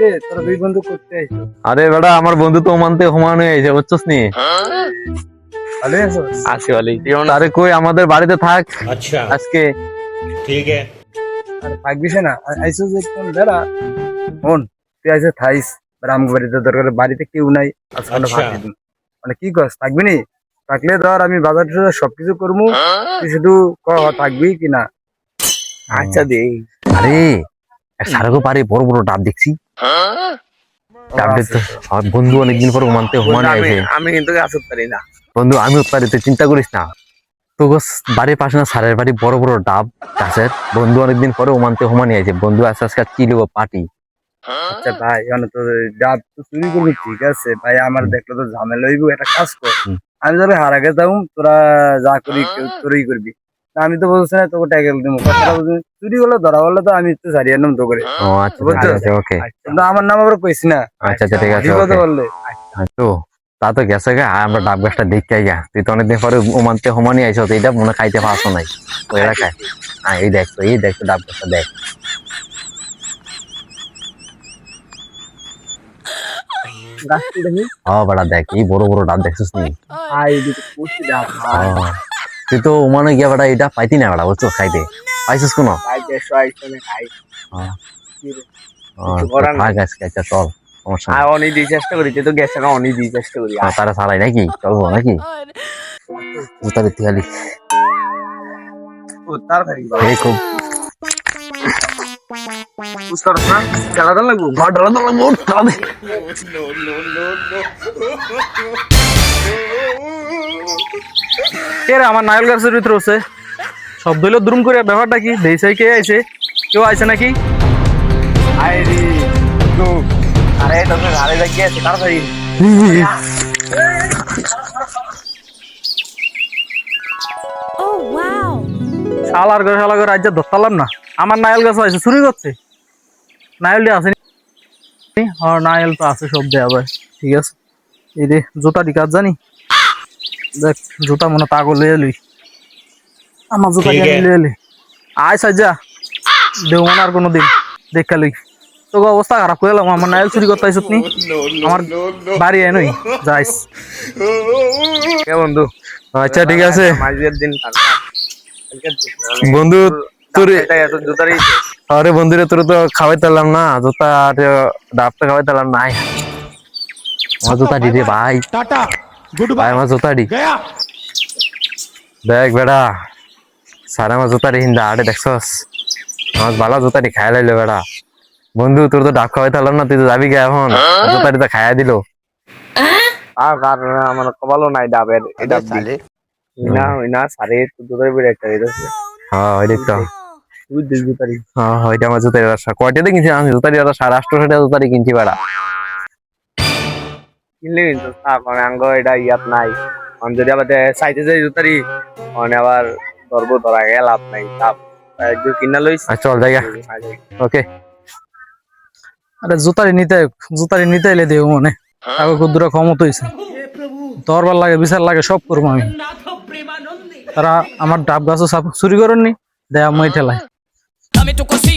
রে তোরা দুই বন্ধু করতে আইছো আরে বেটা আমার বন্ধু তো ওমানতে হুমান হয়ে গেছে বুঝছস নি। ভালো আছো আছি ভালোই। আরে কই আমাদের বাড়িতে থাক अच्छा আজকে। ठीक है। আর থাকবি না আইসো যে কোন বেড়া ফোন তুই আইসো থাইস রাম বাড়িতে দরকার বাড়িতে কেউ নাই আজকে আচ্ছা। ভাত দিন মানে কি কস থাকবি নি থাকলে ধর আমি বাজার টাজার সবকিছু করবো তুই শুধু ক থাকবি কি না আচ্ছা দেই। আরে সারাগো পারে বড় বড় ডাব দেখছি। ডাব দেখতে আমার বন্ধু অনেকদিন পর ওমানতে হুমান আমি হয়েছে। আমি কিন্তু আসতে পারি না। বন্ধু আমি পারি তুই চিন্তা করিস না। তো বাড়ির পাশে না সারের বাড়ি বড় বড় ডাব গাছের। বন্ধু অনেকদিন পরে ওমানতে হুমান হয়েছে। বন্ধু আজকে আজকে কি লিবো পার্টি। আচ্ছা ভাই তো ডাব তো চুরি করবি ঠিক আছে ভাই আমার দেখলে তো ঝামেলা হইব একটা কাজ কর আমি ধরে হারা গেছে তোরা যা করি তোরই করবি তা আমি তো বলছি না তোকে ট্যাগেল দিব কথাটা বুঝলি চুরি হলো ধরা হলে তো আমি তো সারিয়ে নাম তো করে ও আচ্ছা বুঝছো? ঠিক আছে ওকে। কিন্তু আমার নাম আবার কইছি না আচ্ছা আচ্ছা ঠিক আছে ঠিক কথা ওকে। বললে তো তা তো গেছে গা আমরা ডাব গাছটা দেখতে গা তুই তো অনেকদিন পরে ওমানতে হুমানি আইসো তো এইটা মনে খাইতে পারছো নাই ওই এলাকায়। হ্যাঁ এই দেখ তো ডাব গাছটা দেখ। গাছটি দেখি ও বড়া দেখ এই বড় বড় ডাব দেখছিস নি। ভাই দিতে কুচি ডাব ও, তুই তো ওমানে গিয়া বেটা এটা পাইতি না বেটা বুঝছো খাইতে পাইছিস কোনো। ভাই দেশো আইসো না খাই তো থাক আজকে আচ্ছা চল সমস্যা আর নাই। অনেক দিয়ে চেষ্টা করি তুই তো গেছে না অনেক দিয়ে চেষ্টা করি। তারা ছাড়াই নাকি চলবো নাকি জুতার ইতিহালি ও তাড়াতাড়ি এই খুব বুঝতে পারছ না খেলাধুলা লাগবো ঘর ঢালা তো লাগবো ঢালা দে। কে রে আমার নাইল গাছের ভিতরে আছে শব্দ হইলো দ্রুম করে ব্যাপারটা কি দেশে কে আইছে কেউ আইছে নাকি আই রে তো আরে তো ঘরে যা কি আছে তাড়াতাড়ি। Oh wow! শালার ঘরে শালা ঘরে রাজ্যে ধরতালাম না আমার নাইল গাছ আছে চুরি করছে নাইলটি আছে হ্যাঁ নাইল তো আছে সব দেয়া ভাই ঠিক আছে এই রে জুতাটি কাজ জানি দেখ জুতা মনে পাগল লয়ে লই আমার জুতা ঠিক আমি আছে। লয়ে লই আয় সাজা দেও মনে আর কোনো দিন দেখা লই তোকে অবস্থা খারাপ করে এলাম আমার নাইল চুরি করতে আইসত নি আমার বাড়ি আয় নই যাইস কে বন্ধু আচ্ছা ঠিক আছে মাঝের দিন থাকা বন্ধু তোর এটাই এত জুতারই আরে বন্ধুরে তোর তো খাওয়াইতে পারলাম না জুতা আর ডাবটা খাওয়াইতে পারলাম নাই আমার জুতা দিদি ভাই टाटा गुड ভাই আমার জুতা দি गया। দেখ বেড়া সারা আমার জুতা রে হিন্দা আরে দেখছস আমার বালা জুতা দি খাই লাইলো বেড়া বন্ধু তোর তো ডাব খাওয়াইতে পারলাম না তুই তো যাবি গে এখন জুতা দি তো খাইয়া দিল আর কারণ আমার কপালও নাই ডাবের এটা না ওই না সারে তো জুতার বেড়ে একটা এটা হ্যাঁ ওই দেখ তো তুই দেখ জুতারি হ্যাঁ ওইটা আমার জুতারি ব্যবসা কয়টাতে কিনছি আমি জুতারি ওটা 850 টাকা জুতারি কিনছি বেড়া কিনলে কিন্তু মানে আঙ্গ এটা ইয়াত নাই আমি যদি আবার সাইডে যাই জুতারি মানে আবার ধরবো ধরা গেল লাভ নাই তাপ একটু কিনা লইস আর চল জায়গা ওকে আরে জুতারি নিতে এলে দেও মনে তাকে কুদ্দুরা ক্ষমতা হয়েছে দরবার লাগে বিচার লাগে সব করবো আমি তারা আমার ডাব গাছও চুরি করেননি দেয়া মই ঠেলায় Dame tu cosita.